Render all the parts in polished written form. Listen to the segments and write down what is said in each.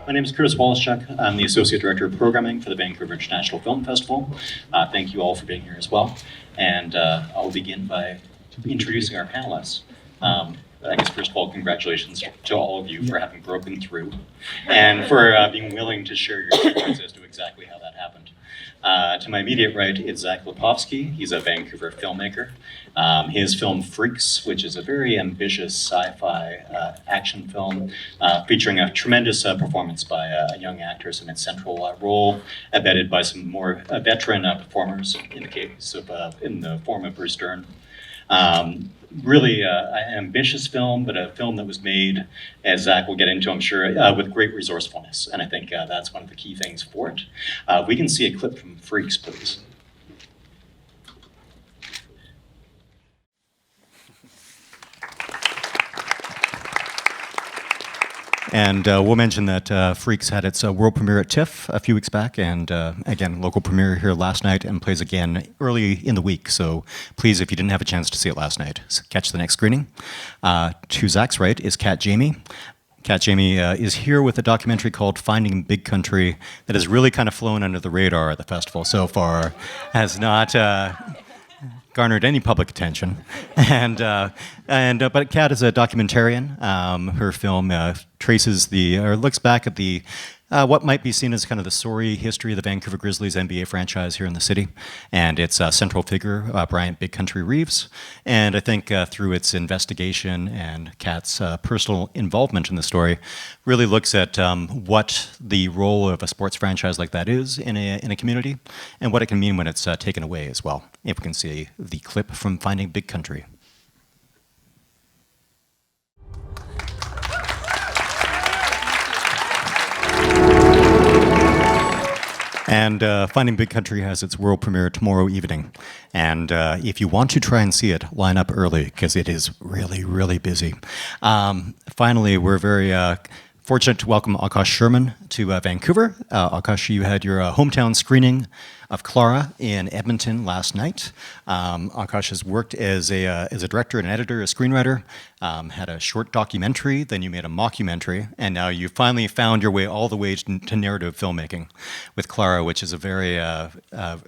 My name is Woloschuk. I'm the Associate Director of Programming for the Vancouver International Film Festival. Thank you all for being here as well. And I'll begin by introducing our panelists. I guess first of all, congratulations to all of you for having broken through and for being willing to share your stories as to exactly how that happened. To my immediate right is Lipovsky. He's a Vancouver filmmaker. His film Freaks, which is a very ambitious sci-fi action film featuring a tremendous performance by a young actress in its central role, abetted by some more veteran performers in the case of in the form of Bruce Dern. Really an ambitious film, but a film that was made, as Zach will get into, I'm sure, with great resourcefulness. And I think that's one of the key things for it. We can see a clip from Freaks, please. And we'll mention that Freaks had its world premiere at TIFF a few weeks back, and again, local premiere here last night, and plays again early in the week. So please, if you didn't have a chance to see it last night, catch the next screening. To Zach's right is Jayme. Jayme is here with a documentary called Finding Big Country that has really kind of flown under the radar at the festival so far, has not garnered any public attention, but Kat is a documentarian. Her film traces looks back at the what might be seen as kind of the sorry history of the Vancouver Grizzlies NBA franchise here in the city, and its central figure, Bryant Big Country Reeves. And I think through its investigation and Kat's personal involvement in the story, really looks at what the role of a sports franchise like that is in a community, and what it can mean when it's taken away as well. If we can see the clip from Finding Big Country. And Finding Big Country has its world premiere tomorrow evening. And if you want to try and see it, line up early, because it is really, really busy. Finally, we're very fortunate to welcome Akash Sherman to Vancouver. Akash, you had your hometown screening of Clara in Edmonton last night. Akash has worked as a director, an editor, a screenwriter, had a short documentary, then you made a mockumentary, and now you finally found your way all the way to narrative filmmaking with Clara, which is a very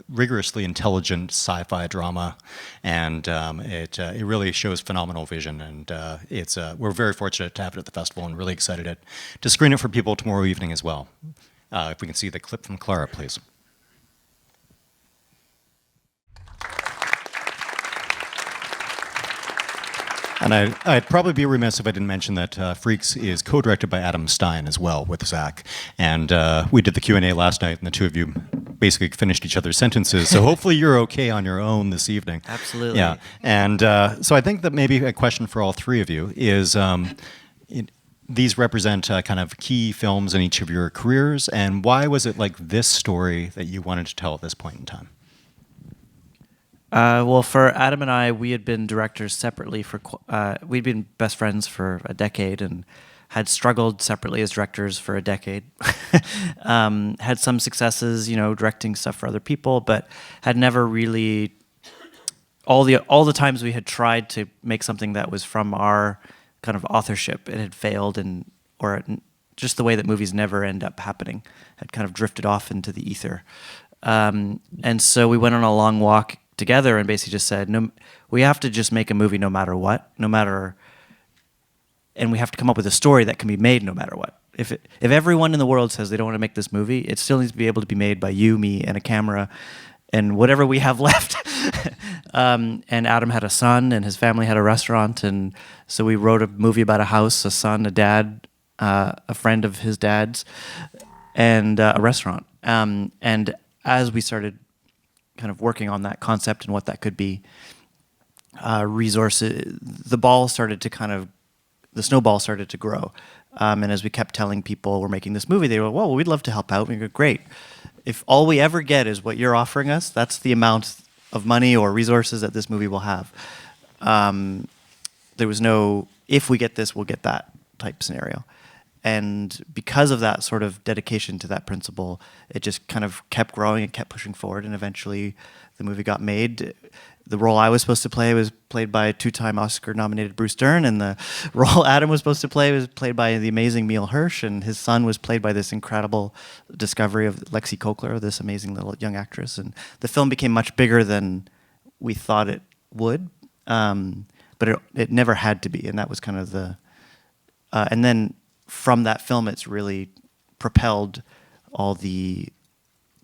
rigorously intelligent sci-fi drama, and it really shows phenomenal vision, and we're very fortunate to have it at the festival and really excited to screen it for people tomorrow evening as well. If we can see the clip from Clara, please. And I'd probably be remiss if I didn't mention that Freaks is co-directed by Adam Stein as well with Zach. And we did the Q&A last night, and the two of you basically finished each other's sentences. So hopefully you're okay on your own this evening. Absolutely. Yeah. And so I think that maybe a question for all three of you is, these represent kind of key films in each of your careers, and why was it like this story that you wanted to tell at this point in time? Well, for Adam and I, we had been directors separately we'd been best friends for a decade and had struggled separately as directors for a decade. Had some successes, directing stuff for other people, but had never really, all the times we had tried to make something that was from our kind of authorship, it had failed, or just the way that movies never end up happening, had kind of drifted off into the ether. And so we went on a long walk together and basically just said, no, we have to just make a movie no matter what, and we have to come up with a story that can be made no matter what. If everyone in the world says they don't want to make this movie, it still needs to be able to be made by you, me, and a camera, and whatever we have left. And Adam had a son, and his family had a restaurant, and so we wrote a movie about a house, a son, a dad, a friend of his dad's, and a restaurant. And as we started kind of working on that concept and what that could be, resources, the snowball started to grow. And as we kept telling people we're making this movie, they were, well, we'd love to help out. We go, great. If all we ever get is what you're offering us, that's the amount of money or resources that this movie will have. There was no, if we get this, we'll get that type scenario. And because of that sort of dedication to that principle, it just kind of kept growing and kept pushing forward. And eventually the movie got made. The role I was supposed to play was played by two-time Oscar-nominated Bruce Dern, and the role Adam was supposed to play was played by the amazing Emil Hirsch, and his son was played by this incredible discovery of Lexi Kokler, this amazing little young actress. And the film became much bigger than we thought it would, but it never had to be, and that was kind of the... and then from that film, it's really propelled all the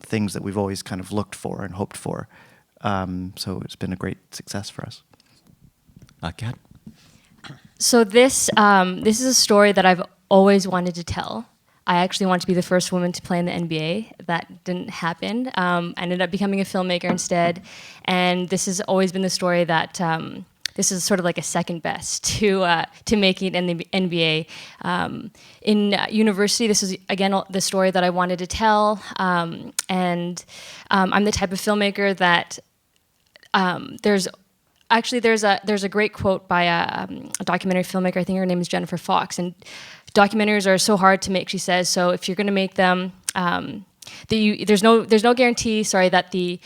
things that we've always kind of looked for and hoped for. So it's been a great success for us. Kat? So this is a story that I've always wanted to tell. I actually wanted to be the first woman to play in the NBA. That didn't happen. I ended up becoming a filmmaker instead. And this has always been the story that this is sort of like a second best to making it in the NBA. In university, this is, again, the story that I wanted to tell. And I'm the type of filmmaker that there's a great quote by a documentary filmmaker. I think her name is Jennifer Fox. And documentaries are so hard to make, she says. So if you're going to make them, there's no guarantee, that the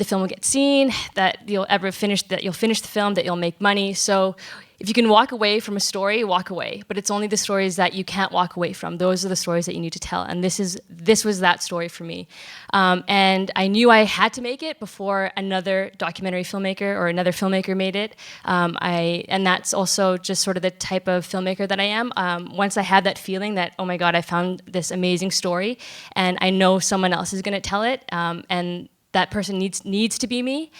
film will get seen, that you'll finish the film, that you'll make money. So if you can walk away from a story, walk away. But it's only the stories that you can't walk away from. Those are the stories that you need to tell. And this was that story for me. And I knew I had to make it before another documentary filmmaker or another filmmaker made it. And that's also just sort of the type of filmmaker that I am. Once I had that feeling that, oh my God, I found this amazing story, and I know someone else is going to tell it, and that person needs to be me.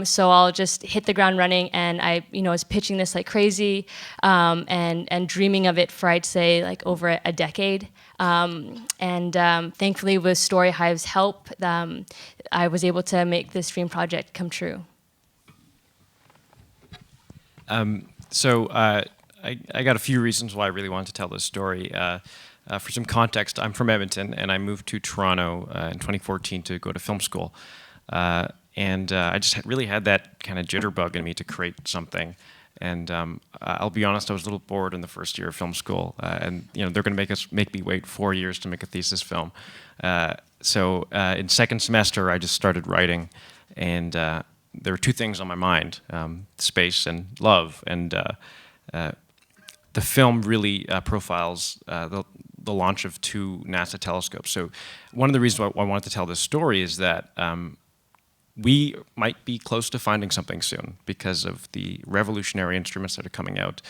So I'll just hit the ground running, and I was pitching this like crazy, and dreaming of it for, I'd say, like over a decade. Thankfully, with Story Hive's help, I was able to make this dream project come true. So I got a few reasons why I really wanted to tell this story. For some context, I'm from Edmonton, and I moved to Toronto in 2014 to go to film school. I just really had that kind of jitterbug in me to create something. And I'll be honest, I was a little bored in the first year of film school. And they're going to make me wait 4 years to make a thesis film. So in second semester, I just started writing, and there were two things on my mind: space and love. And the film really profiles the launch of 2 NASA telescopes. So one of the reasons why I wanted to tell this story is that we might be close to finding something soon because of the revolutionary instruments that are coming out.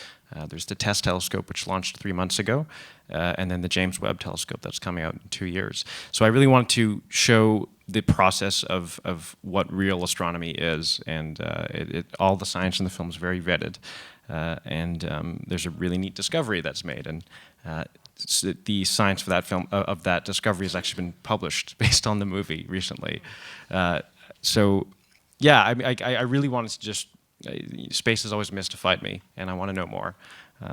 There's the TESS telescope, which launched 3 months ago, and then the James Webb telescope that's coming out in 2 years. So I really wanted to show the process of what real astronomy is, and all the science in the film is very vetted. There's a really neat discovery that's made, and the science for that film of that discovery has actually been published based on the movie recently. So, yeah, I really wanted to just space has always mystified me, and I want to know more.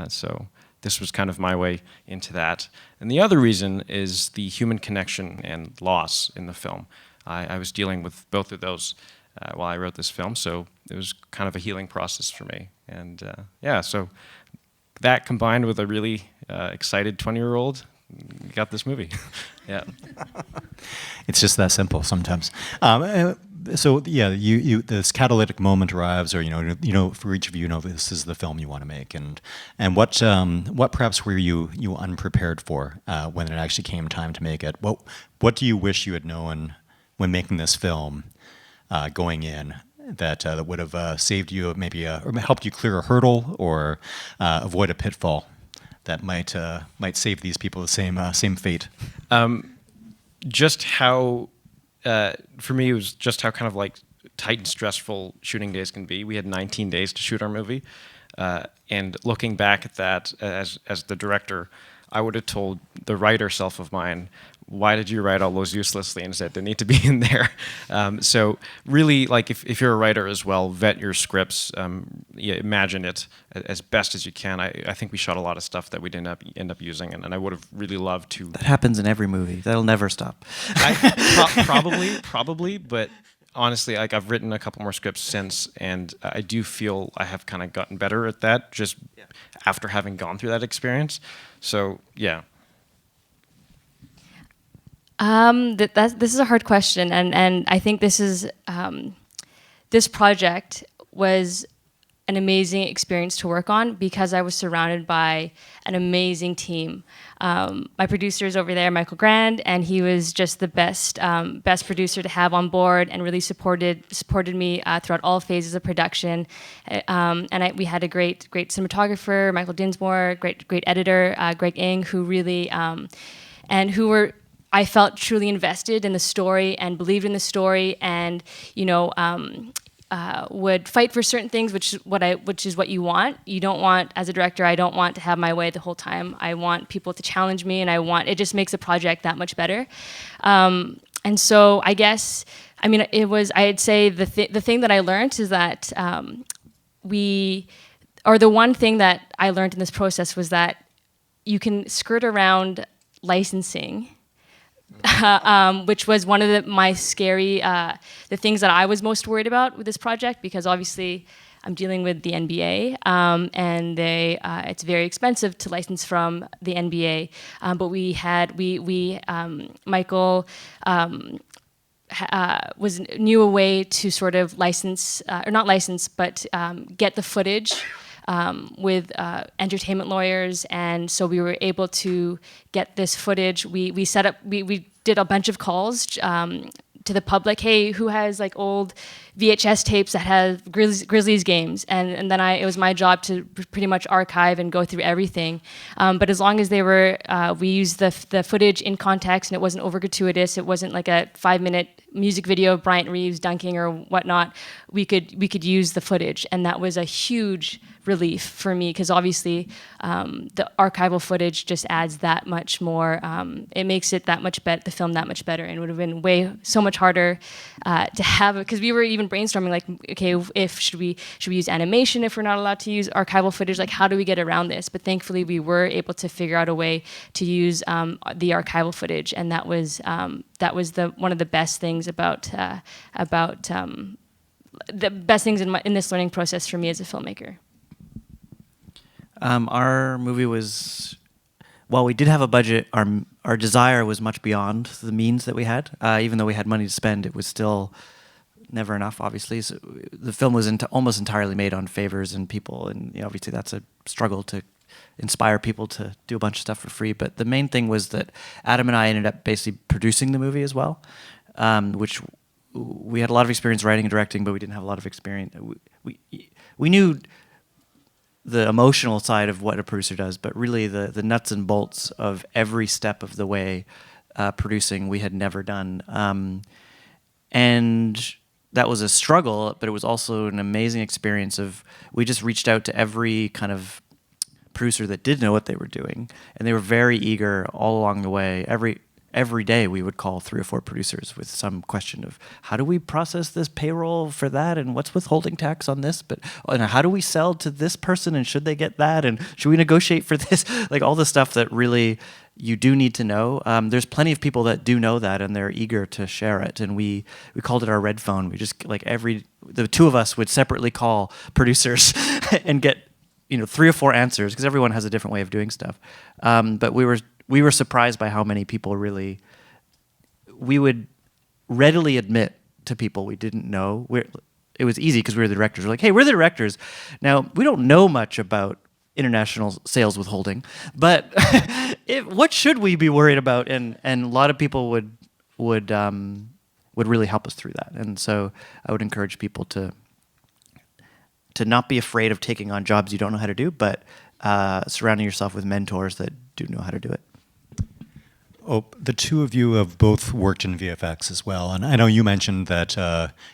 So this was kind of my way into that. And the other reason is the human connection and loss in the film. I was dealing with both of those while I wrote this film, so it was kind of a healing process for me. And yeah, so that combined with a really excited 20-year-old got this movie. Yeah. It's just that simple sometimes. So yeah, this catalytic moment arrives, or for each of you, this is the film you want to make, and what perhaps were you unprepared for when it actually came time to make it? What do you wish you had known when making this film going in that would have saved you maybe or helped you clear a hurdle or avoid a pitfall that might save these people the same fate? Just how, for me, it was just how kind of like tight and stressful shooting days can be. We had 19 days to shoot our movie. And looking back at that as the director, I would have told the writer self of mine, why did you write all those useless things that didn't need to be in there? So really, like if you're a writer as well, vet your scripts, imagine it as best as you can. I think we shot a lot of stuff that we didn't end up using, and I would have really loved to. That happens in every movie. That'll never stop. Probably, but honestly, like I've written a couple more scripts since, and I do feel I have kind of gotten better at that just after having gone through that experience. So yeah. This is a hard question, and I think this project was an amazing experience to work on because I was surrounded by an amazing team. My producer is over there, Michael Grand, and he was just the best producer to have on board, and really supported me throughout all phases of production. We had a great cinematographer, Michael Dinsmore, great editor, Greg Ng, who really I felt truly invested in the story and believed in the story, and would fight for certain things, which is what you want. You don't want, as a director, I don't want to have my way the whole time. I want people to challenge me, and it just makes the project that much better. And so I guess, I'd say the thing that I learned is that the one thing that I learned in this process was that you can skirt around licensing, which was one of my scary, the things that I was most worried about with this project, because obviously I'm dealing with the NBA, and it's very expensive to license from the NBA. But Michael knew a way to sort of license, or not license, but get the footage with entertainment lawyers, and so we were able to get this footage. We did a bunch of calls to the public. Hey, who has like old VHS tapes that have Grizzlies games? And then it was my job to pretty much archive and go through everything. But as long as we used the footage in context and it wasn't over gratuitous, it wasn't like a 5-minute music video of Bryant Reeves dunking or whatnot, we could use the footage, and that was a huge relief for me, because obviously the archival footage just adds that much more. It makes it that much better, the film that much better, and it would have been so much harder to have it, because we were even brainstorming like, okay, should we use animation if we're not allowed to use archival footage? Like, how do we get around this? But thankfully, we were able to figure out a way to use the archival footage, and that was one of the best things about the best things in this learning process for me as a filmmaker. Our movie was, while we did have a budget, our desire was much beyond the means that we had. Even though we had money to spend, it was still never enough, obviously. So the film was almost entirely made on favors and people, and obviously that's a struggle to inspire people to do a bunch of stuff for free. But the main thing was that Adam and I ended up basically producing the movie as well, which we had a lot of experience writing and directing, but we didn't have a lot of experience. We knew the emotional side of what a producer does, but really the nuts and bolts of every step of the way producing we had never done. And that was a struggle, but it was also an amazing experience we just reached out to every kind of producer that did know what they were doing, and they were very eager all along the way. Every day we would call 3 or 4 producers with some question of how do we process this payroll for that, and what's withholding tax on this, and how do we sell to this person, and should they get that, and should we negotiate for this? Like all the stuff that really you do need to know. There's plenty of people that do know that, and they're eager to share it, and we called it our red phone. We just the 2 of us would separately call producers and get 3 or 4 answers, because everyone has a different way of doing stuff. But we were surprised by how many people we would readily admit to people we didn't know. It was easy because we were the directors. We're like, hey, we're the directors. Now, we don't know much about international sales withholding, but what should we be worried about? And a lot of people would really help us through that. And so I would encourage people to not be afraid of taking on jobs you don't know how to do, but surrounding yourself with mentors that do know how to do it. Oh, the 2 of you have both worked in VFX as well, and I know you mentioned that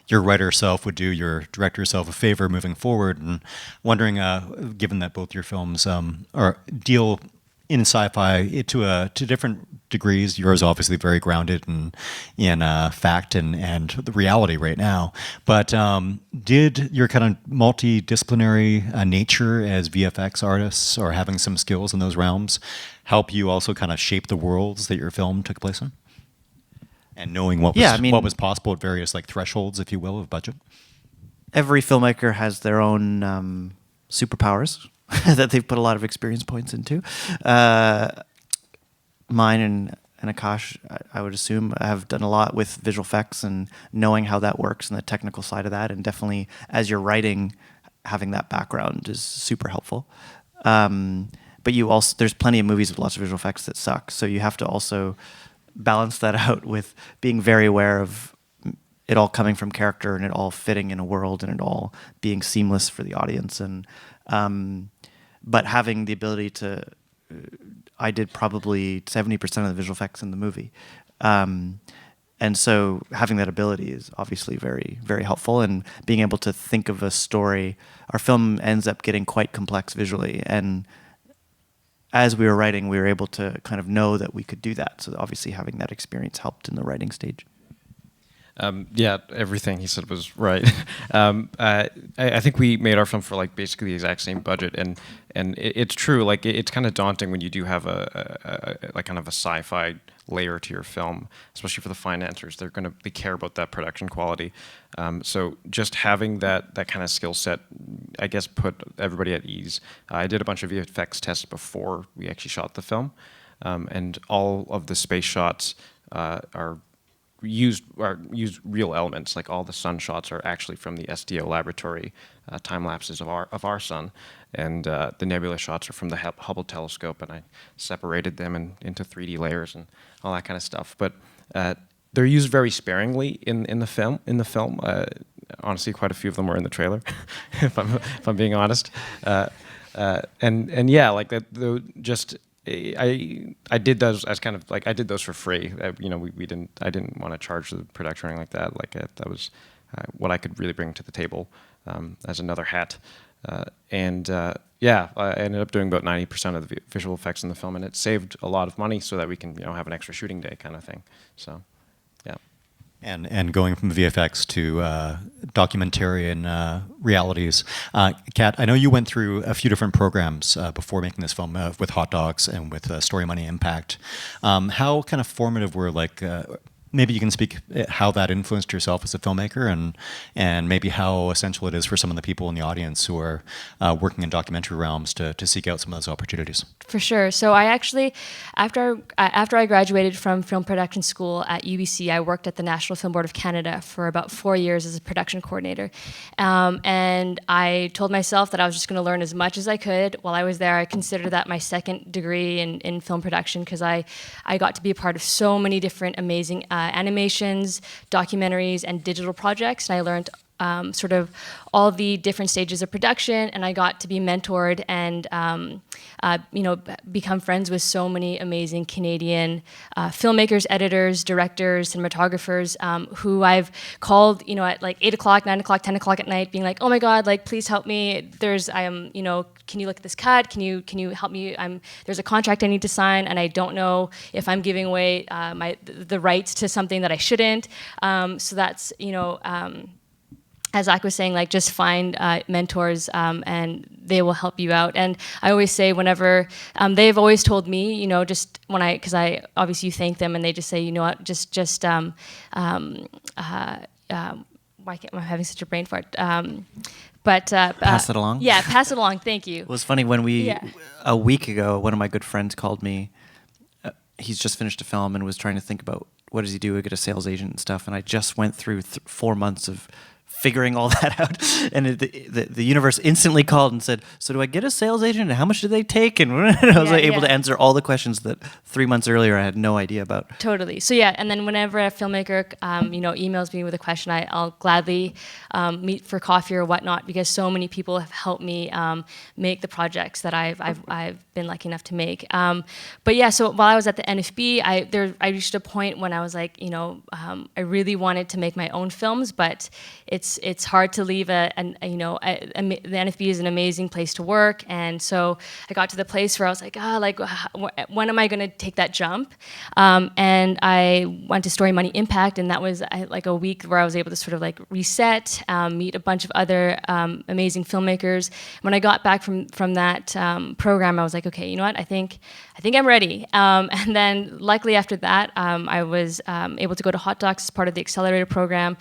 your writer self would do your director self a favor moving forward, and wondering, given that both your films deal in sci-fi to different degrees, yours obviously very grounded in fact and the reality right now, but did your kind of multidisciplinary nature as VFX artists, or having some skills in those realms, help you also kind of shape the worlds that your film took place in? And knowing what was possible at various thresholds, if you will, of budget? Every filmmaker has their own superpowers that they've put a lot of experience points into. Mine and and Akash, I would assume, have done a lot with visual effects and knowing how that works and the technical side of that. And definitely, as you're writing, having that background is super helpful. But you also, there's plenty of movies with lots of visual effects that suck. So you have to also balance that out with being very aware of it all coming from character and it all fitting in a world and it all being seamless for the audience. And but having the ability to, I did probably 70% of the visual effects in the movie. And so having that ability is obviously very, very helpful. And being able to think of a story, our film ends up getting quite complex visually. And as we were writing, we were able to kind of know that we could do that. So obviously having that experience helped in the writing stage. Yeah, everything he said was right. I think we made our film for like basically the exact same budget, and it's true. Like it's kind of daunting when you do have a like kind of a sci-fi layer to your film, especially for the financiers. They care about that production quality. So just having that kind of skill set, I guess, put everybody at ease. I did a bunch of VFX tests before we actually shot the film, and all of the space shots used real elements. Like all the sun shots are actually from the SDO laboratory time lapses of our sun, and the nebula shots are from the Hubble telescope. And I separated them into 3D layers and all that kind of stuff. But they're used very sparingly in the film. Honestly, quite a few of them were in the trailer, if I'm being honest. And yeah, like that. Just I did those as kind of like I did those for free. I didn't want to charge the production or anything like that. Like that was what I could really bring to the table as another hat. Yeah, I ended up doing about 90% of the visual effects in the film, and it saved a lot of money so that we can have an extra shooting day kind of thing. So, yeah. And going from VFX to documentary and realities. Kat, I know you went through a few different programs before making this film with Hot Docs and with Story Money Impact. How kind of formative were maybe you can speak how that influenced yourself as a filmmaker and maybe how essential it is for some of the people in the audience who are working in documentary realms to seek out some of those opportunities. For sure. So I actually, after I graduated from film production school at UBC, I worked at the National Film Board of Canada for about 4 years as a production coordinator. And I told myself that I was just going to learn as much as I could. While I was there, I considered that my second degree in film production because I got to be a part of so many different amazing animations, documentaries, and digital projects. And I learned sort of all the different stages of production, and I got to be mentored and become friends with so many amazing Canadian filmmakers, editors, directors, cinematographers who I've called, at like 8 o'clock, 9 o'clock, 10 o'clock at night, being like, oh my God, like please help me. Can you look at this cut? Can you help me? There's a contract I need to sign, and I don't know if I'm giving away the rights to something that I shouldn't. So that's as Zach was saying, like just find mentors and they will help you out. And I always say whenever, they've always told me, just when because I obviously you thank them and they just say, you know what, why can't I'm having such a brain fart? Pass it along? Yeah, pass it along, thank you. It was funny when a week ago, one of my good friends called me. He's just finished a film and was trying to think about what does he do to get a sales agent and stuff. And I just went through 4 months of figuring all that out, and the universe instantly called and said, so do I get a sales agent, and how much do they take? And I was able to answer all the questions that 3 months earlier I had no idea about. Totally. So yeah, and then whenever a filmmaker emails me with a question, I'll gladly meet for coffee or whatnot, because so many people have helped me make the projects that I've been lucky enough to make. But yeah, so while I was at the NFB, I reached a point when I was like, I really wanted to make my own films, but it's hard to leave the NFB is an amazing place to work, and so I got to the place where I was like, when am I going to take that jump? And I went to Story Money Impact, and that was like a week where I was able to sort of like reset, meet a bunch of other amazing filmmakers. When I got back from that program, I was like, okay, you know what? I think I'm ready. And then luckily after that, I was able to go to Hot Docs as part of the accelerator program.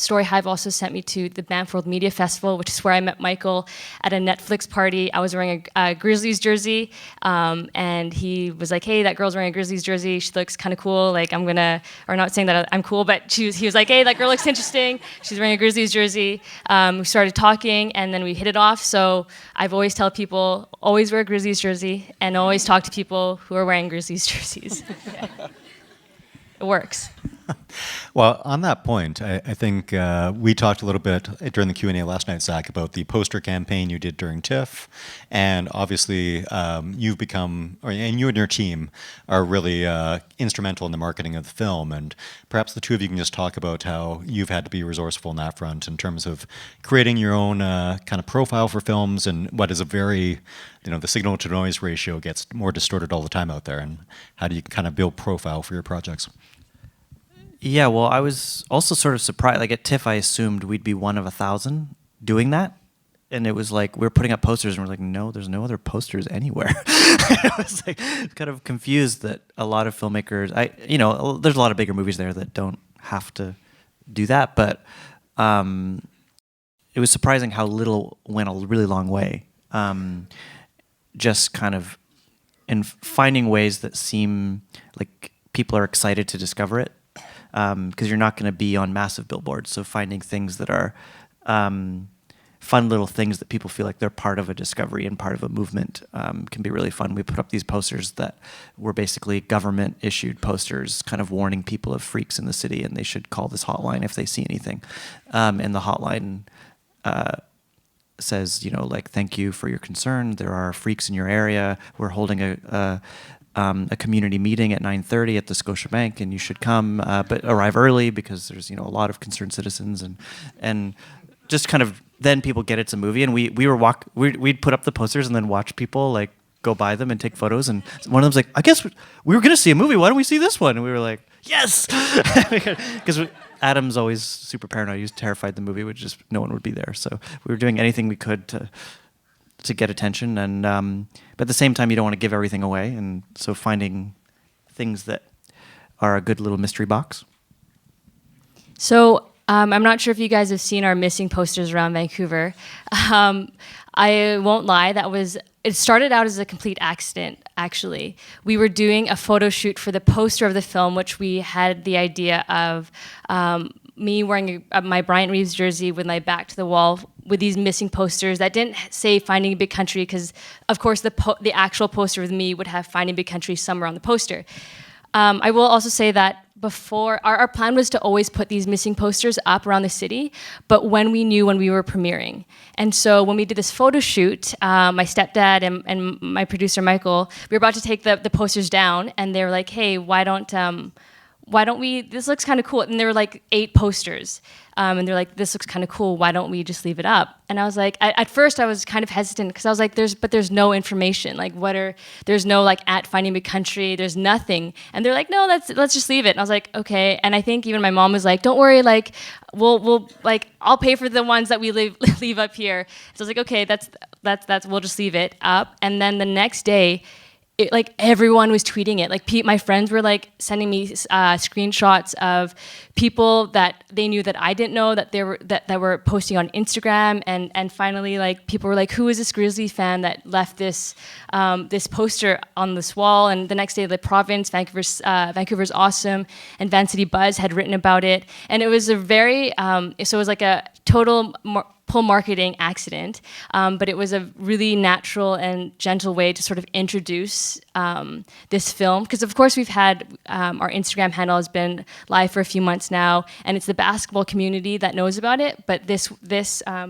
Story Hive also sent me to the Banff World Media Festival, which is where I met Michael at a Netflix party. I was wearing a Grizzlies jersey, and he was like, "Hey, that girl's wearing a Grizzlies jersey. She looks kind of cool. Like, I'm gonna," or not saying that I'm cool, but he was like, "Hey, that girl looks interesting. She's wearing a Grizzlies jersey." We started talking, and then we hit it off. So I've always tell people, always wear a Grizzlies jersey, and always talk to people who are wearing Grizzlies jerseys. It works. Well, on that point, I think we talked a little bit during the Q&A last night, Zach, about the poster campaign you did during TIFF, and obviously you've become, and you and your team are really instrumental in the marketing of the film, and perhaps the two of you can just talk about how you've had to be resourceful in that front in terms of creating your own kind of profile for films, and what is a very, the signal to noise ratio gets more distorted all the time out there, and how do you kind of build profile for your projects? Yeah, well, I was also sort of surprised. Like at TIFF, I assumed we'd be one of 1,000 doing that. And it was like, we were putting up posters and we're like, no, there's no other posters anywhere. I was like kind of confused that a lot of filmmakers, there's a lot of bigger movies there that don't have to do that. But it was surprising how little went a really long way. Just kind of in finding ways that seem like people are excited to discover it. Because you're not going to be on massive billboards. So finding things that are fun little things that people feel like they're part of a discovery and part of a movement can be really fun. We put up these posters that were basically government-issued posters kind of warning people of freaks in the city and they should call this hotline if they see anything. And the hotline says, thank you for your concern. There are freaks in your area. We're holding a community meeting at 9:30 at the Scotiabank, and you should come, but arrive early because there's a lot of concerned citizens, and just kind of then people get it's a movie, and we'd put up the posters and then watch people like go by them and take photos, and one of them's like, I guess we were gonna see a movie. Why don't we see this one? And we were like, yes, because Adam's always super paranoid. He was terrified the movie would just no one would be there, so we were doing anything we could to get attention, and but at the same time you don't want to give everything away, and so finding things that are a good little mystery box. So I'm not sure if you guys have seen our missing posters around Vancouver. I won't lie, it started out as a complete accident, actually. We were doing a photo shoot for the poster of the film, which we had the idea of me wearing my Bryant Reeves jersey with my back to the wall with these missing posters that didn't say Finding Big Country, because of course the actual poster with me would have Finding Big Country somewhere on the poster. I will also say that before, our plan was to always put these missing posters up around the city, but when we were premiering. And so when we did this photo shoot, my stepdad and my producer Michael, we were about to take the posters down, and they were like, hey, why don't we, this looks kind of cool. And there were like 8 posters. And they're like, this looks kind of cool. Why don't we just leave it up? And I was like, at first I was kind of hesitant because I was like, there's no information. Like there's no like at Finding Big Country, there's nothing. And they're like, no, let's just leave it. And I was like, okay. And I think even my mom was like, don't worry, like we'll like, I'll pay for the ones that we leave up here. So I was like, okay, that's, we'll just leave it up. And then the next day, like everyone was tweeting it. Like my friends were like sending me screenshots of people that they knew that I didn't know that were posting on Instagram, and finally like people were like, who is this Grizzlies fan that left this this poster on this wall? And the next day, the province, Vancouver's awesome, and Vancity Buzz had written about it, and it was a very so it was like a total pull marketing accident, but it was a really natural and gentle way to sort of introduce this film, because of course we've had our Instagram handle has been live for a few months now, and it's the basketball community that knows about it, but this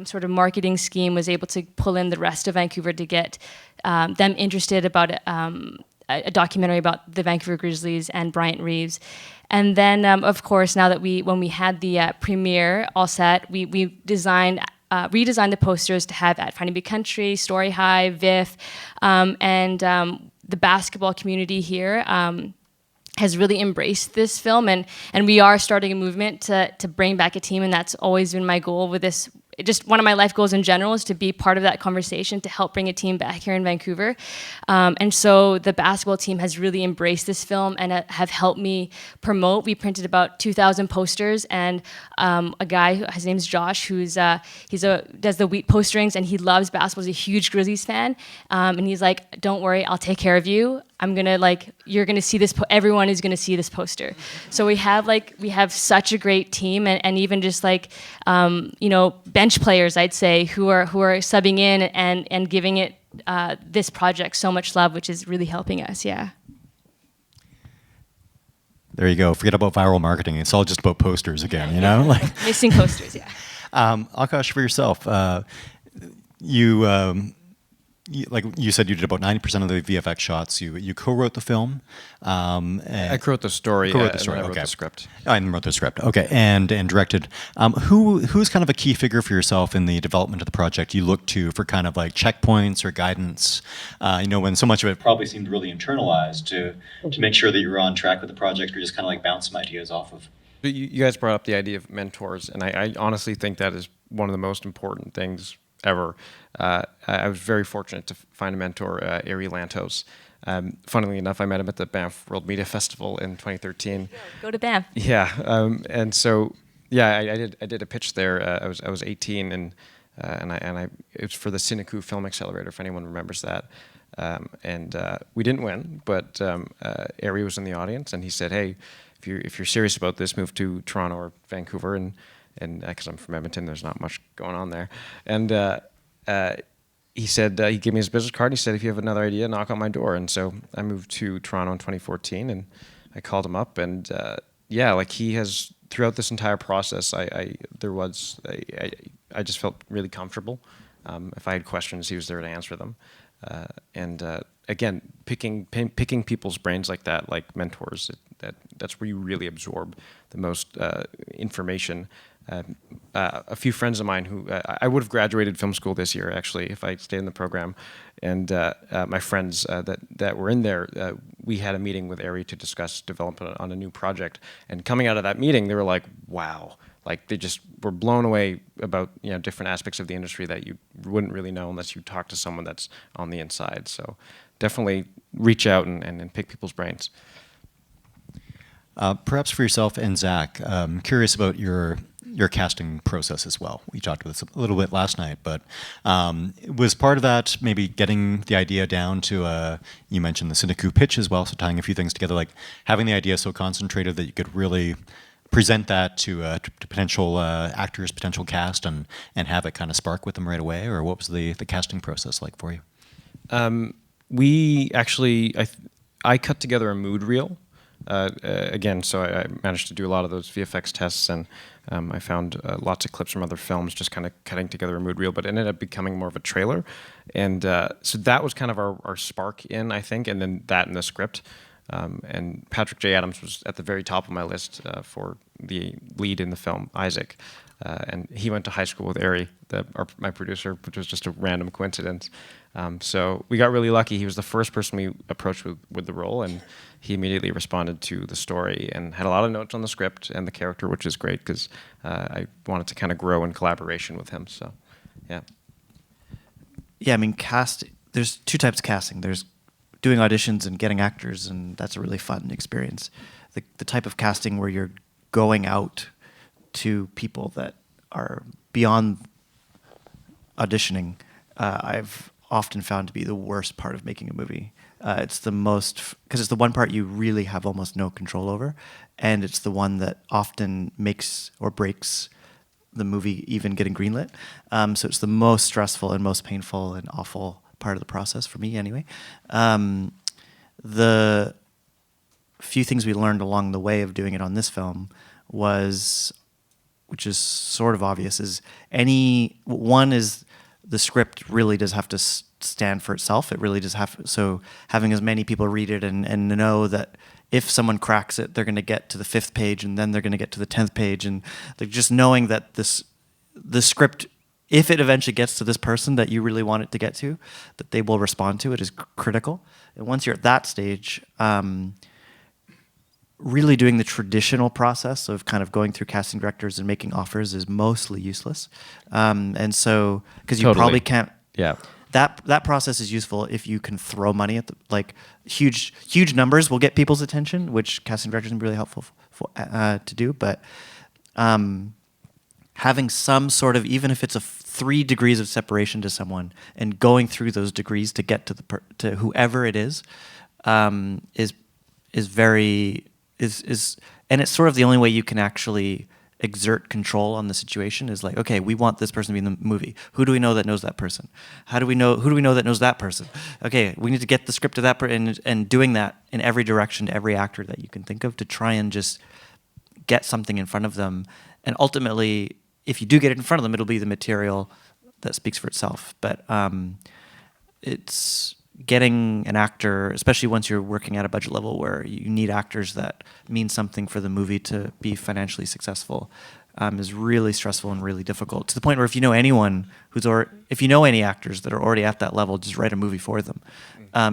sort of marketing scheme was able to pull in the rest of Vancouver to get them interested about a documentary about the Vancouver Grizzlies and Bryant Reeves. And then of course, now that when we had the premiere all set, we redesigned the posters to have at Finding Big Country, Story Hive, VIFF, and the basketball community here has really embraced this film, and we are starting a movement to bring back a team, and that's always been my goal with this, just one of my life goals in general is to be part of that conversation to help bring a team back here in Vancouver. And so the basketball team has really embraced this film and have helped me promote. We printed about 2,000 posters, and a guy, his name's Josh, does the wheat posterings, and he loves basketball. He's a huge Grizzlies fan, and he's like, "Don't worry, I'll take care of you. You're gonna see this. Everyone is gonna see this poster." So we have such a great team, and even just bench players, I'd say, who are subbing in and giving it this project so much love, which is really helping us. Yeah. There you go. Forget about viral marketing. It's all just about posters again, you know? Like Missing posters, yeah. Akash, for yourself, like you said, you did about 90% of the VFX shots. You co-wrote the film. I co-wrote the story. Co-wrote the story. And I wrote Okay. the script. And wrote the script. Okay, and directed. Who's kind of a key figure for yourself in the development of the project? You look to for kind of like checkpoints or guidance. When so much of it Probably seemed really internalized to make sure that you were on track with the project, or just kind of like bounce some ideas off of. You guys brought up the idea of mentors, and I honestly think that is one of the most important things ever. I was very fortunate to find a mentor, Ari Lantos. Funnily enough, I met him at the Banff World Media Festival in 2013. Go to Banff. Yeah, and so I did a pitch there. I was 18, and it was for the Sineku Film Accelerator, if anyone remembers that. We didn't win, but Ari was in the audience, and he said, "Hey, if you're serious about this, move to Toronto or Vancouver." And because I'm from Edmonton, there's not much going on there. And he said, he gave me his business card. And he said, "If you have another idea, knock on my door." And so I moved to Toronto in 2014, and I called him up. And he has, throughout this entire process, I just felt really comfortable. If I had questions, he was there to answer them. Again, picking people's brains like that, like mentors, that's where you really absorb the most information. A few friends of mine who I would have graduated film school this year, actually, if I stayed in the program, and my friends that were in there, we had a meeting with Ari to discuss development on a new project. And coming out of that meeting, they were like, "Wow!" Like they just were blown away about different aspects of the industry that you wouldn't really know unless you talk to someone that's on the inside. So definitely reach out and pick people's brains. Perhaps for yourself and Zach, curious about your casting process as well. We talked about this a little bit last night, but was part of that maybe getting the idea down to, you mentioned the Sineku pitch as well, so tying a few things together, like having the idea so concentrated that you could really present that to potential actors, potential cast, and have it kind of spark with them right away? Or what was the casting process like for you? We actually, I cut together a mood reel. Again, so I managed to do a lot of those VFX tests, and I found lots of clips from other films, just kind of cutting together a mood reel, but it ended up becoming more of a trailer. And so that was kind of our spark in, I think, and then that in the script. And Patrick J. Adams was at the very top of my list for the lead in the film, Isaac. And he went to high school with Ari, my producer, which was just a random coincidence. So we got really lucky. He was the first person we approached with the role, and he immediately responded to the story and had a lot of notes on the script and the character, which is great because I wanted to kind of grow in collaboration with him. So, yeah. Yeah, I mean, there's two types of casting. There's doing auditions and getting actors, and that's a really fun experience. The type of casting where you're going out to people that are beyond auditioning, I've often found to be the worst part of making a movie. It's the most, because it's the one part you really have almost no control over, and it's the one that often makes or breaks the movie even getting greenlit. So it's the most stressful and most painful and awful part of the process for me anyway. The few things we learned along the way of doing it on this film was, which is sort of obvious, is one is the script really does have to stand for itself. It really does have, so having as many people read it and know that if someone cracks it, they're going to get to the 5th page and then they're going to get to the 10th page, and like just knowing that the script, if it eventually gets to this person that you really want it to get to, that they will respond to it is critical. And once you're at that stage, really doing the traditional process of kind of going through casting directors and making offers is mostly useless. And so, because you Totally. probably can't. Yeah. That process is useful if you can throw money at huge numbers will get people's attention, which casting directors can be really helpful to do. But having some sort of, even if it's 3 degrees of separation to someone, and going through those degrees to get to whoever it is very and it's sort of the only way you can actually exert control on the situation is like, okay, we want this person to be in the movie. Who do we know that knows that person? Who do we know that knows that person? Okay, we need to get the script to that person, and doing that in every direction to every actor that you can think of to try and just get something in front of them. And ultimately, if you do get it in front of them, it'll be the material that speaks for itself. But it's getting an actor, especially once you're working at a budget level where you need actors that mean something for the movie to be financially successful, is really stressful and really difficult. To the point where if you know anyone if you know any actors that are already at that level, just write a movie for them.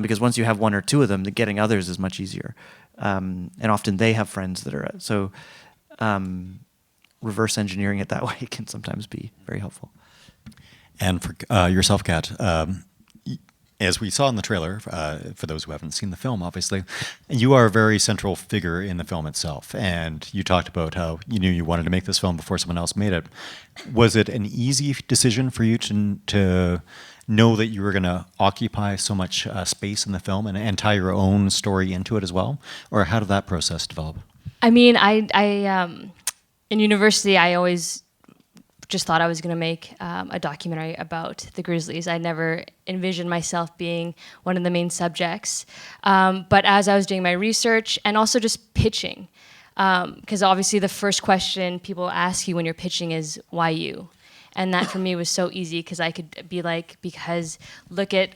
Because once you have 1 or 2 of them, getting others is much easier. And often they have friends that are so reverse engineering it that way can sometimes be very helpful. And for yourself, Kat, as we saw in the trailer, for those who haven't seen the film, obviously, you are a very central figure in the film itself. And you talked about how you knew you wanted to make this film before someone else made it. Was it an easy decision for you to know that you were going to occupy so much space in the film and tie your own story into it as well? Or how did that process develop? I mean, I in university, I always just thought I was going to make a documentary about the Grizzlies. I never envisioned myself being one of the main subjects. But as I was doing my research and also just pitching, because obviously the first question people ask you when you're pitching is, why you? And that for me was so easy because I could be like, because look at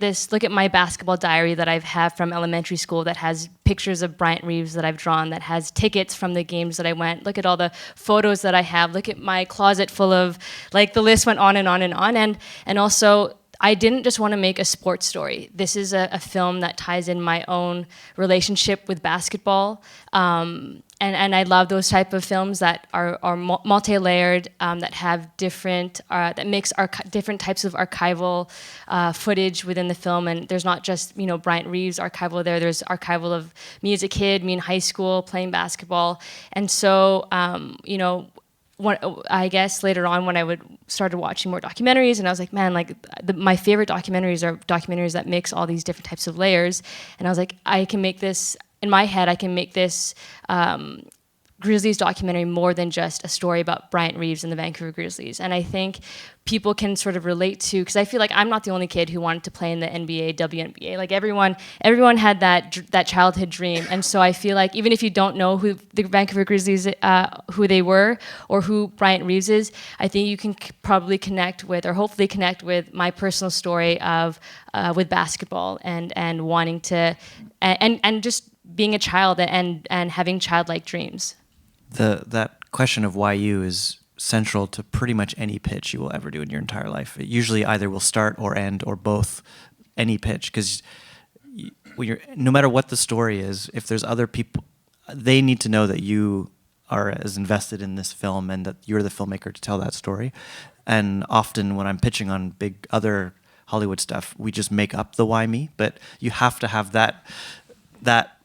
this, look at my basketball diary that I've had from elementary school that has pictures of Bryant Reeves that I've drawn, that has tickets from the games that I went. Look at all the photos that I have. Look at my closet full of, like, the list went on and on and on. And also, I didn't just want to make a sports story. This is a film that ties in my own relationship with basketball. And I love those type of films that are multi-layered, that have different, that mix different types of archival footage within the film. And there's not just, Bryant Reeves archival there. There's archival of me as a kid, me in high school, playing basketball. And so, I guess later on when I started watching more documentaries, and I was like, man, my favorite documentaries are documentaries that mix all these different types of layers. And I was like, I can make this, in my head, I can make this Grizzlies documentary more than just a story about Bryant Reeves and the Vancouver Grizzlies. And I think people can sort of relate to, because I feel like I'm not the only kid who wanted to play in the NBA, WNBA. Like everyone had that childhood dream. And so I feel like even if you don't know who the Vancouver Grizzlies, who they were, or who Bryant Reeves is, I think you can probably connect with, or hopefully connect with, my personal story of with basketball and wanting to, and just being a child and having childlike dreams. That question of why you is central to pretty much any pitch you will ever do in your entire life. It usually either will start or end or both any pitch, because no matter what the story is, if there's other people, they need to know that you are as invested in this film and that you're the filmmaker to tell that story. And often when I'm pitching on big other Hollywood stuff, we just make up the why me, but you have to have that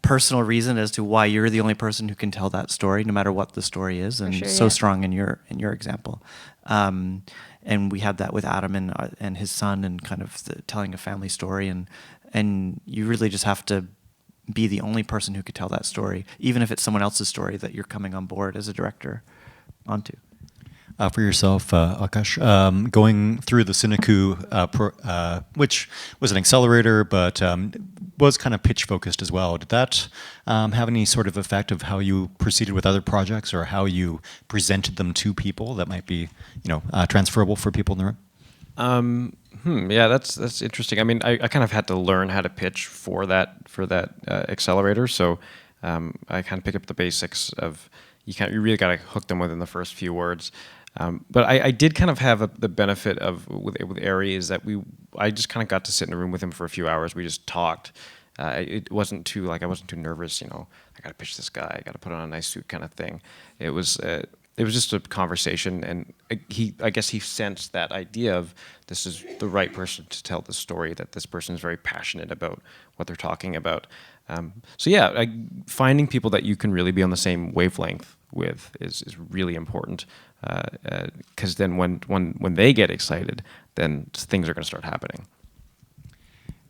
personal reason as to why you're the only person who can tell that story, no matter what the story is, and sure, so yeah. strong in your example. And we had that with Adam and his son, and kind of telling a family story, and you really just have to be the only person who could tell that story, even if it's someone else's story that you're coming on board as a director onto. For yourself, Akash, going through the Sineku, which was an accelerator, but was kind of pitch focused as well. Did that have any sort of effect of how you proceeded with other projects, or how you presented them to people that might be, transferable for people in the room? Yeah, that's interesting. I mean, I kind of had to learn how to pitch for that accelerator. So I kind of picked up the basics of you really got to hook them within the first few words. But I did kind of have the benefit of with Ari is that I just kind of got to sit in a room with him for a few hours. We just talked, it wasn't too like I wasn't too nervous. You know, I got to pitch this guy. I got to put on a nice suit, kind of thing. It was just a conversation, and I guess he sensed that idea of this is the right person to tell the story. That this person is very passionate about what they're talking about. So yeah, finding people that you can really be on the same wavelength with is really important. Because then when they get excited, then things are going to start happening.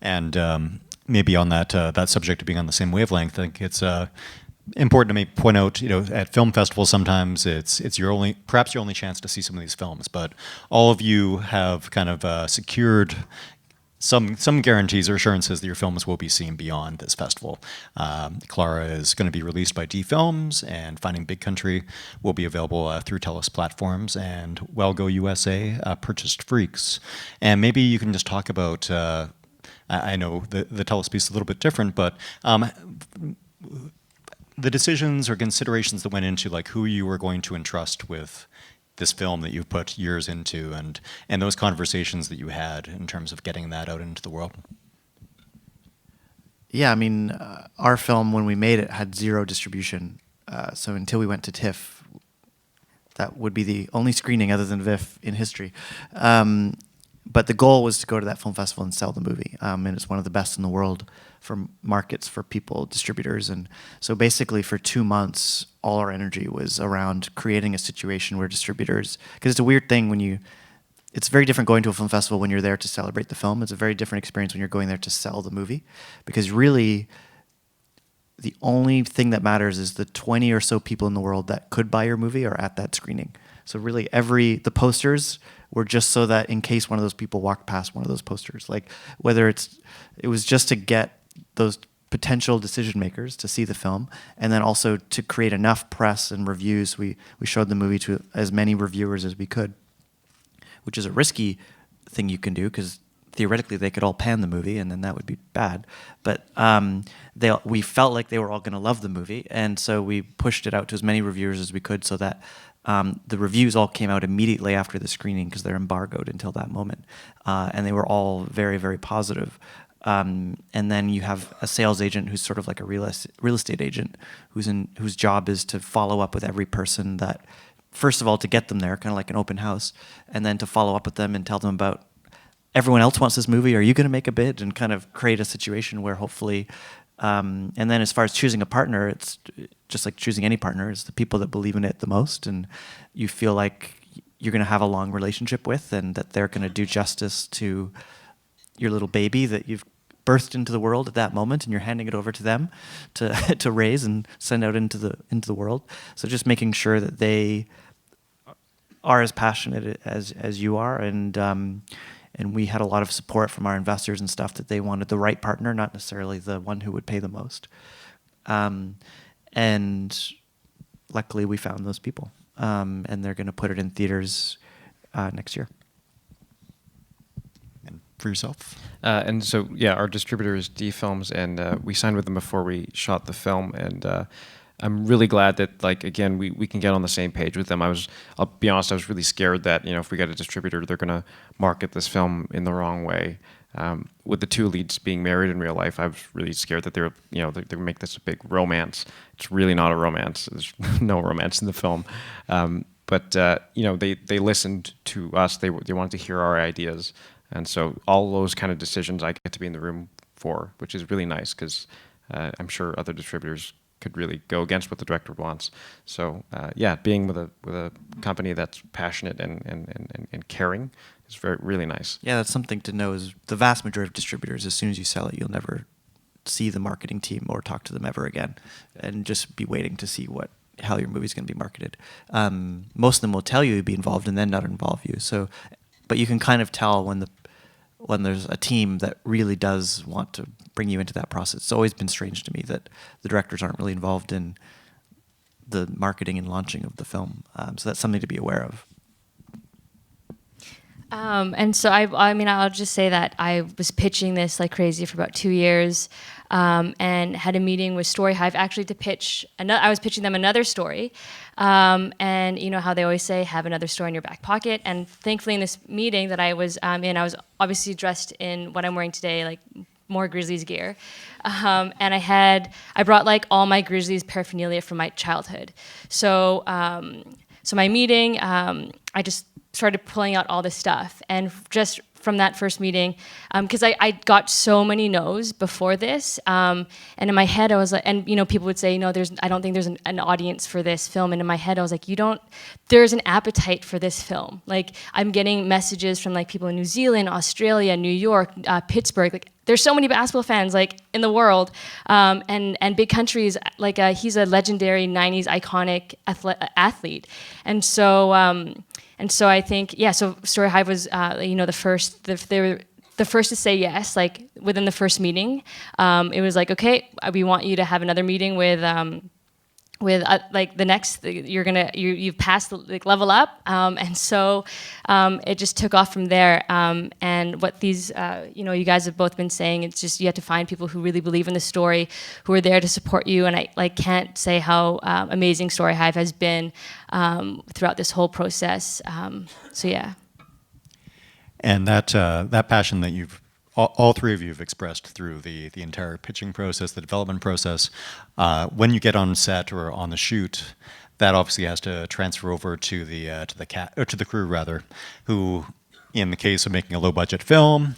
And maybe on that subject of being on the same wavelength, I think it's important to maybe point out, at film festivals sometimes it's perhaps your only chance to see some of these films, but all of you have kind of secured some guarantees or assurances that your films will be seen beyond this festival. Clara is going to be released by D Films, and Finding Big Country will be available through TELUS platforms, and Wellgo USA purchased Freaks. And maybe you can just talk about, I know the TELUS piece is a little bit different, but the decisions or considerations that went into like who you were going to entrust with this film that you put years into, and those conversations that you had in terms of getting that out into the world. Yeah, I mean, our film, when we made it, had zero distribution. So until we went to TIFF, that would be the only screening other than VIFF in history. But the goal was to go to that film festival and sell the movie. And it's one of the best in the world for markets, for people, distributors. And so basically for 2 months, all our energy was around creating a situation where distributors, because it's a weird thing it's very different going to a film festival when you're there to celebrate the film. It's a very different experience when you're going there to sell the movie. Because really, the only thing that matters is the 20 or so people in the world that could buy your movie are at that screening. So really the posters were just so that in case one of those people walked past one of those posters, like it was just to get those potential decision makers to see the film, and then also to create enough press and reviews. We showed the movie to as many reviewers as we could, which is a risky thing you can do because theoretically they could all pan the movie and then that would be bad. But we felt like they were all going to love the movie, and so we pushed it out to as many reviewers as we could so that the reviews all came out immediately after the screening because they're embargoed until that moment. And they were all very, very positive. And then you have a sales agent who's sort of like a real estate agent whose job is to follow up with every person that, first of all, to get them there, kind of like an open house, and then to follow up with them and tell them about everyone else wants this movie. Are you going to make a bid? And kind of create a situation where hopefully, and then as far as choosing a partner, it's just like choosing any partner. It's the people that believe in it the most and you feel like you're going to have a long relationship with, and that they're going to do justice to your little baby that you've birthed into the world at that moment, and you're handing it over to them to raise and send out into the world. So just making sure that they are as passionate as you are, and we had a lot of support from our investors and stuff that they wanted the right partner, not necessarily the one who would pay the most. And luckily we found those people, and they're going to put it in theaters next year. For yourself? And so, yeah, our distributor is D Films, and we signed with them before we shot the film. And I'm really glad that, like, again, we can get on the same page with them. I'll be honest, I was really scared that, if we get a distributor, they're going to market this film in the wrong way. With the two leads being married in real life, I was really scared that they're going to make this a big romance. It's really not a romance. There's no romance in the film. But they listened to us. They wanted to hear our ideas. And so all those kind of decisions I get to be in the room for, which is really nice because I'm sure other distributors could really go against what the director wants. So being with a company that's passionate and caring is really nice. Yeah, that's something to know is the vast majority of distributors, as soon as you sell it, you'll never see the marketing team or talk to them ever again, and just be waiting to see how your movie's going to be marketed. Most of them will tell you to be involved and then not involve you. So, but you can kind of tell when there's a team that really does want to bring you into that process. It's always been strange to me that the directors aren't really involved in the marketing and launching of the film. So that's something to be aware of. And so I'll just say that I was pitching this like crazy for about 2 years, and had a meeting with Story Hive actually to pitch. I was pitching them another story, and you know how they always say, have another story in your back pocket. And thankfully, in this meeting that I was in, I was obviously dressed in what I'm wearing today, like more Grizzlies gear. And I brought like all my Grizzlies paraphernalia from my childhood. So, so my meeting, I just started pulling out all this stuff. And just from that first meeting, because I got so many no's before this, and in my head I was like, and people would say, I don't think there's an audience for this film, and in my head I was like, there's an appetite for this film. Like, I'm getting messages from like people in New Zealand, Australia, New York, Pittsburgh, like there's so many basketball fans like in the world, and big countries, like he's a legendary 90s iconic athlete, and so I think, so Story Hive was, they were the first to say yes, like within the first meeting. It was like, okay, we want you to have another meeting with like the next, you've passed like level up, and so it just took off from there. And what these, you guys have both been saying, it's just you have to find people who really believe in the story, who are there to support you. And I can't say how amazing Story Hive has been throughout this whole process. So yeah. And that passion that all three of you have expressed through the entire pitching process, the development process. When you get on set or on the shoot, that obviously has to transfer over to the crew rather, who, in the case of making a low-budget film,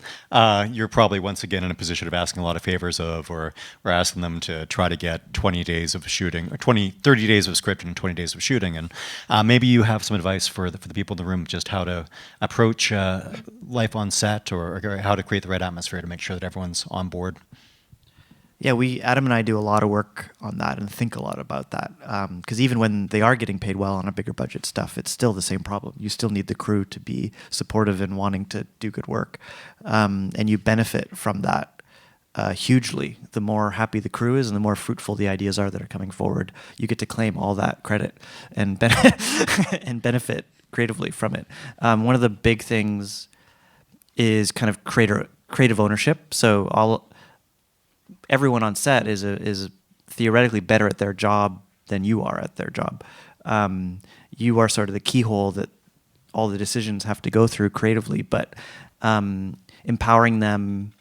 you're probably once again in a position of asking a lot of favors of, or asking them to try to get 20 days of shooting, or 30 days of script and 20 days of shooting. And maybe you have some advice for the people in the room, just how to approach life on set, or how to create the right atmosphere to make sure that everyone's on board. Yeah, Adam and I do a lot of work on that and think a lot about that. Because even when they are getting paid well on a bigger budget stuff, it's still the same problem. You still need the crew to be supportive and wanting to do good work. And you benefit from that hugely. The more happy the crew is and the more fruitful the ideas are that are coming forward, you get to claim all that credit and and benefit creatively from it. One of the big things is kind of creative ownership. So everyone on set is theoretically better at their job than you are at their job. You are sort of the keyhole that all the decisions have to go through creatively, but empowering them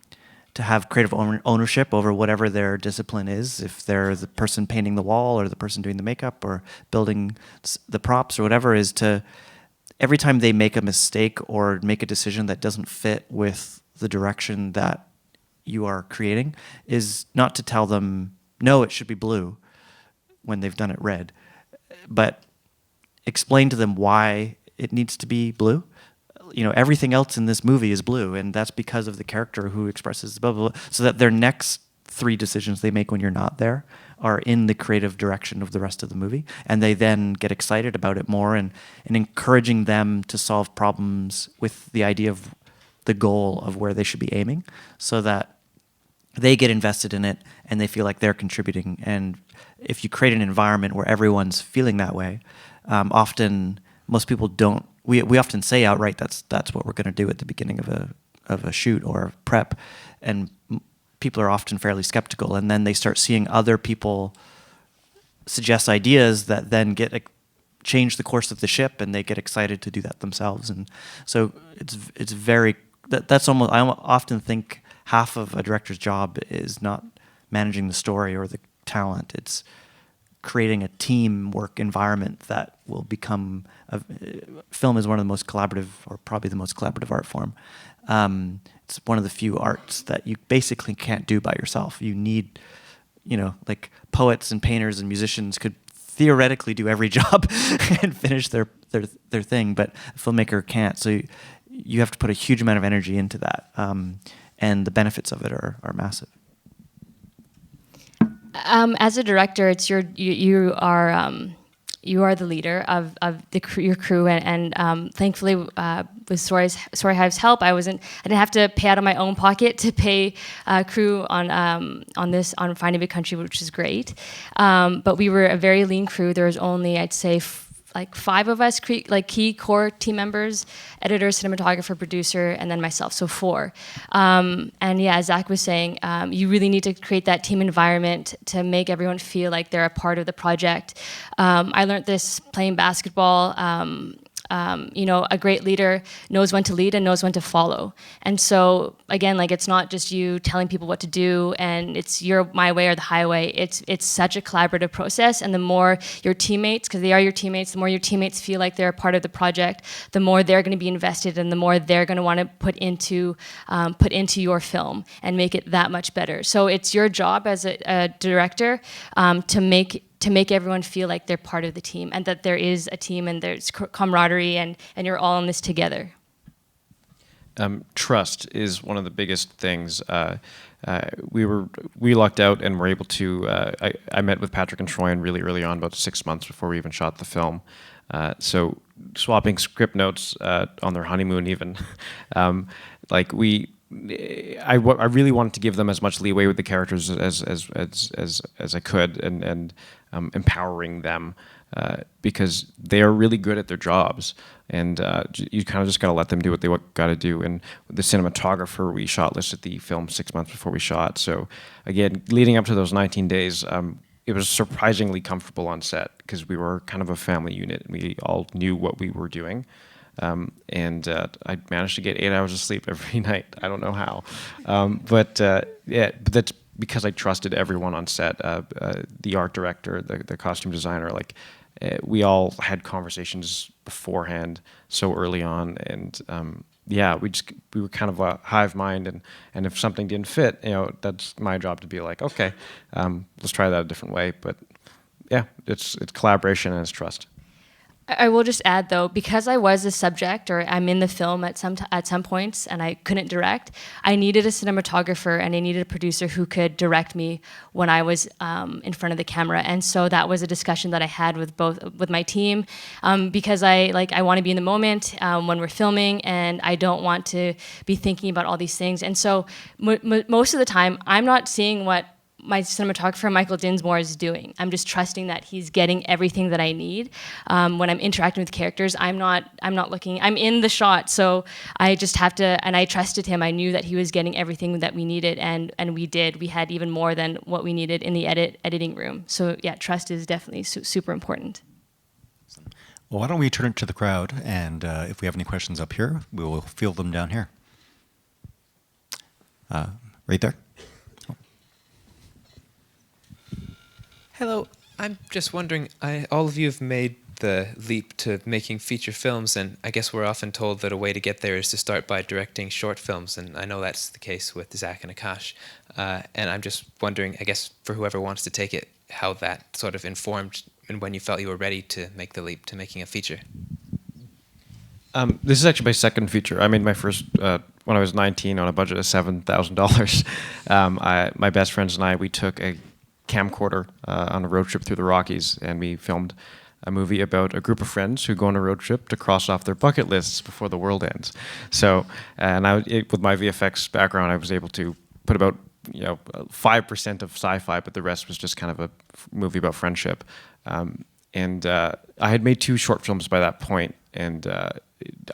to have creative ownership over whatever their discipline is, if they're the person painting the wall or the person doing the makeup or building the props or whatever, is to, every time they make a mistake or make a decision that doesn't fit with the direction that you are creating, is not to tell them, no, it should be blue when they've done it red, but explain to them why it needs to be blue. Everything else in this movie is blue, and that's because of the character who expresses blah, blah, blah, so that their next 3 decisions they make when you're not there are in the creative direction of the rest of the movie, and they then get excited about it more, and encouraging them to solve problems with the idea of the goal of where they should be aiming, so that they get invested in it and they feel like they're contributing. And if you create an environment where everyone's feeling that way, often most people don't. We often say outright that's what we're going to do at the beginning of a shoot or prep, and people are often fairly skeptical. And then they start seeing other people suggest ideas that then change the course of the ship, and they get excited to do that themselves. And so it's very. That's almost, I often think half of a director's job is not managing the story or the talent. It's creating a teamwork environment that will become, film is one of the most collaborative, or probably the most collaborative art form. It's one of the few arts that you basically can't do by yourself. You need, like poets and painters and musicians could theoretically do every job and finish their thing, but a filmmaker can't. So you have to put a huge amount of energy into that, and the benefits of it are massive. As a director, it's you are the leader of your crew, and thankfully with Story Hive's help, I didn't have to pay out of my own pocket to pay crew on Finding Big Country, which is great. But we were a very lean crew. There was only, I'd say, like 5 of us, key core team members: editor, cinematographer, producer, and then myself, so 4. And yeah, as Zach was saying, you really need to create that team environment to make everyone feel like they're a part of the project. I learned this playing basketball. a great leader knows when to lead and knows when to follow. And so again, like, it's not just you telling people what to do and it's my way or the highway. It's such a collaborative process, and the more your teammates, because they are your teammates, the more your teammates feel like they're a part of the project, the more they're going to be invested and the more they're going to want to put into your film and make it that much better. So it's your job as a director to make everyone feel like they're part of the team and that there is a team and there's camaraderie and you're all in this together. Trust is one of the biggest things. We lucked out and were able to. I met with Patrick and Troyan really early on, about 6 months before we even shot the film. So swapping script notes on their honeymoon, even I really wanted to give them as much leeway with the characters as I could, and empowering them because they are really good at their jobs, and you kind of just got to let them do what they got to do. And the cinematographer, we shot listed the film 6 months before we shot. So again, leading up to those 19 days, it was surprisingly comfortable on set because we were kind of a family unit. We all knew what we were doing. And I managed to get 8 hours of sleep every night. I don't know how, but that's because I trusted everyone on set. The art director, the costume designer, we all had conversations beforehand so early on, and we were kind of a hive mind, and if something didn't fit, that's my job to be like, okay, let's try that a different way. But yeah, it's collaboration and it's trust. I will just add, though, because I was a subject, or I'm in the film at some points, and I couldn't direct, I needed a cinematographer and I needed a producer who could direct me when I was in front of the camera. And so that was a discussion that I had with my team, because I want to be in the moment when we're filming, and I don't want to be thinking about all these things. And so most of the time, I'm not seeing what my cinematographer, Michael Dinsmore, is doing. I'm just trusting that he's getting everything that I need. When I'm interacting with characters, I'm not looking, I'm in the shot, so I just have to, and I trusted him. I knew that he was getting everything that we needed, and we did. We had even more than what we needed in the editing room. So yeah, trust is definitely super important. Well, why don't we turn it to the crowd, and if we have any questions up here, we will field them down here. Right there. Hello, I'm just wondering, all of you have made the leap to making feature films, and I guess we're often told that a way to get there is to start by directing short films, and I know that's the case with Zach and Akash. And I'm just wondering, I guess, for whoever wants to take it, how that sort of informed and when you felt you were ready to make the leap to making a feature. This is actually my second feature. I made my first when I was 19 on a budget of $7,000. My best friends and we took a camcorder on a road trip through the Rockies, and we filmed a movie about a group of friends who go on a road trip to cross off their bucket lists before the world ends. So, with my VFX background, I was able to put about 5% of sci-fi, but the rest was just kind of a movie about friendship. And I had made 2 short films by that point, and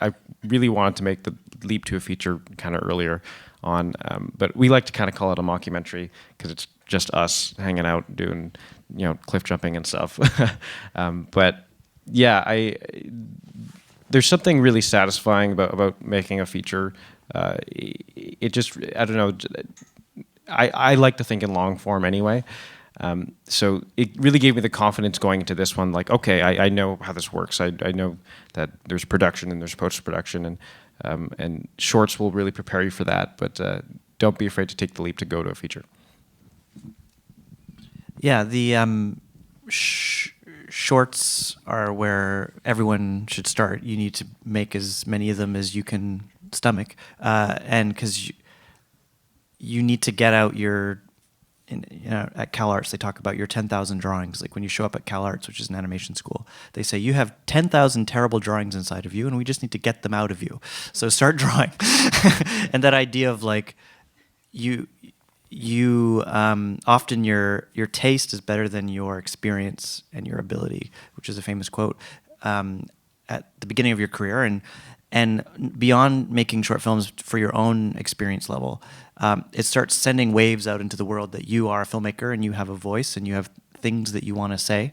I really wanted to make the leap to a feature kind of earlier on, but we like to kind of call it a mockumentary because it's just us hanging out doing cliff jumping and stuff. But yeah, there's something really satisfying about making a feature. It just, I don't know, I like to think in long form anyway. So it really gave me the confidence going into this one, like, okay, I know how this works. I know that there's production and there's post-production, and shorts will really prepare you for that, but don't be afraid to take the leap to go to a feature. Yeah, the shorts are where everyone should start. You need to make as many of them as you can stomach, and because you need to get out your, at CalArts they talk about your 10,000 drawings. Like when you show up at CalArts, which is an animation school, they say you have 10,000 terrible drawings inside of you, and we just need to get them out of you. So start drawing. And that idea of like you often your taste is better than your experience and your ability, which is a famous quote, at the beginning of your career, and beyond making short films for your own experience level, it starts sending waves out into the world that you are a filmmaker and you have a voice and you have things that you want to say.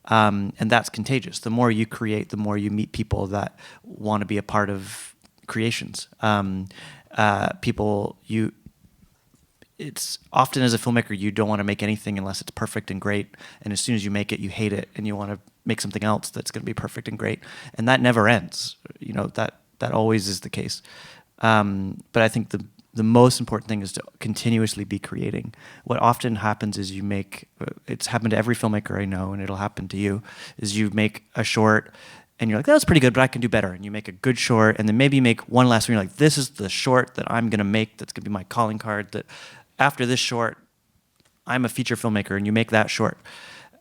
And that's contagious. The more you create, the more you meet people that want to be a part of creations. It's often as a filmmaker, you don't want to make anything unless it's perfect and great. And as soon as you make it, you hate it, and you want to make something else that's going to be perfect and great. And that never ends. That always is the case. But I think the most important thing is to continuously be creating. What often happens is it's happened to every filmmaker I know, and it'll happen to you, is you make a short and you're like, that was pretty good, but I can do better. And you make a good short, and then maybe you make one last one. You're like, this is the short that I'm going to make that's going to be my calling card, that after this short, I'm a feature filmmaker, and you make that short.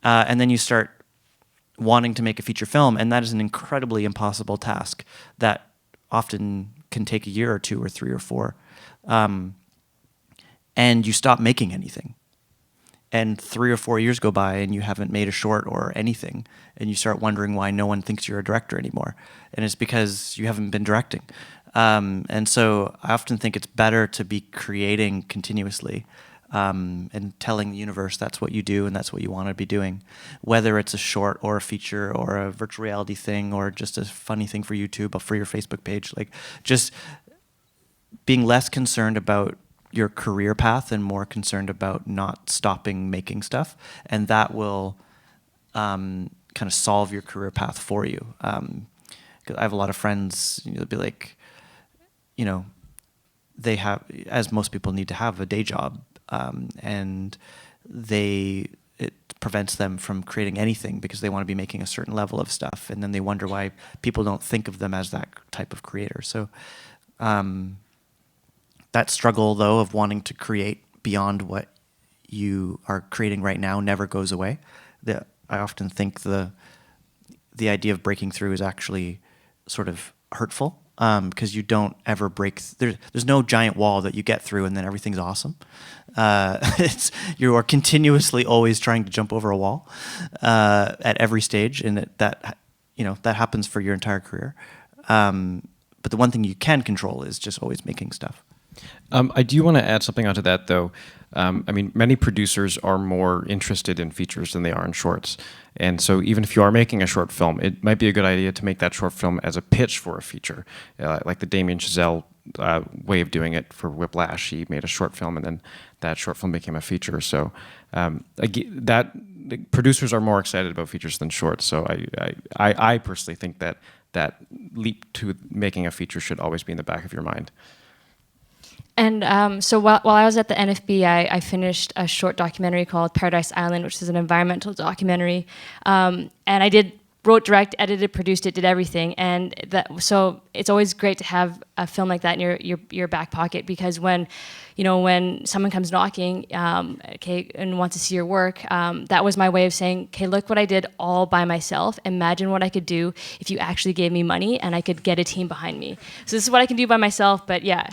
And then you start wanting to make a feature film, and that is an incredibly impossible task that often can take a year or 2 or 3 or 4. And you stop making anything. And 3 or 4 years go by and you haven't made a short or anything, and you start wondering why no one thinks you're a director anymore. And it's because you haven't been directing. And so I often think it's better to be creating continuously, and telling the universe that's what you do and that's what you want to be doing, whether it's a short or a feature or a virtual reality thing or just a funny thing for YouTube or for your Facebook page. Like, just being less concerned about your career path and more concerned about not stopping making stuff, and that will kind of solve your career path for you. 'Cause I have a lot of friends, they'll be like, they have, as most people need to have a day job, and it prevents them from creating anything because they want to be making a certain level of stuff, and then they wonder why people don't think of them as that type of creator. So that struggle, though, of wanting to create beyond what you are creating right now never goes away. I often think the idea of breaking through is actually sort of hurtful, because you don't ever break. There's no giant wall that you get through and then everything's awesome. You are continuously always trying to jump over a wall at every stage, and that happens for your entire career. But the one thing you can control is just always making stuff. I do want to add something onto that, though. Many producers are more interested in features than they are in shorts. And so even if you are making a short film, it might be a good idea to make that short film as a pitch for a feature, like the Damien Chazelle way of doing it for Whiplash. He made a short film, and then that short film became a feature. So producers are more excited about features than shorts. So I personally think that leap to making a feature should always be in the back of your mind. And so while I was at the NFB, I finished a short documentary called Paradise Island, which is an environmental documentary. And I wrote, direct, edited, produced it, did everything. And so it's always great to have a film like that in your back pocket, because when someone comes knocking, and wants to see your work, that was my way of saying, okay, look what I did all by myself. Imagine what I could do if you actually gave me money and I could get a team behind me. So this is what I can do by myself, but yeah.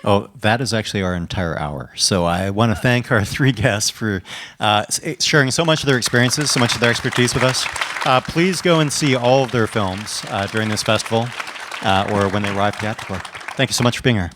Oh, that is actually our entire hour. So I want to thank our 3 guests for sharing so much of their experiences, so much of their expertise with us. Please go and see all of their films during this festival or when they arrive theatrically. Thank you so much for being here.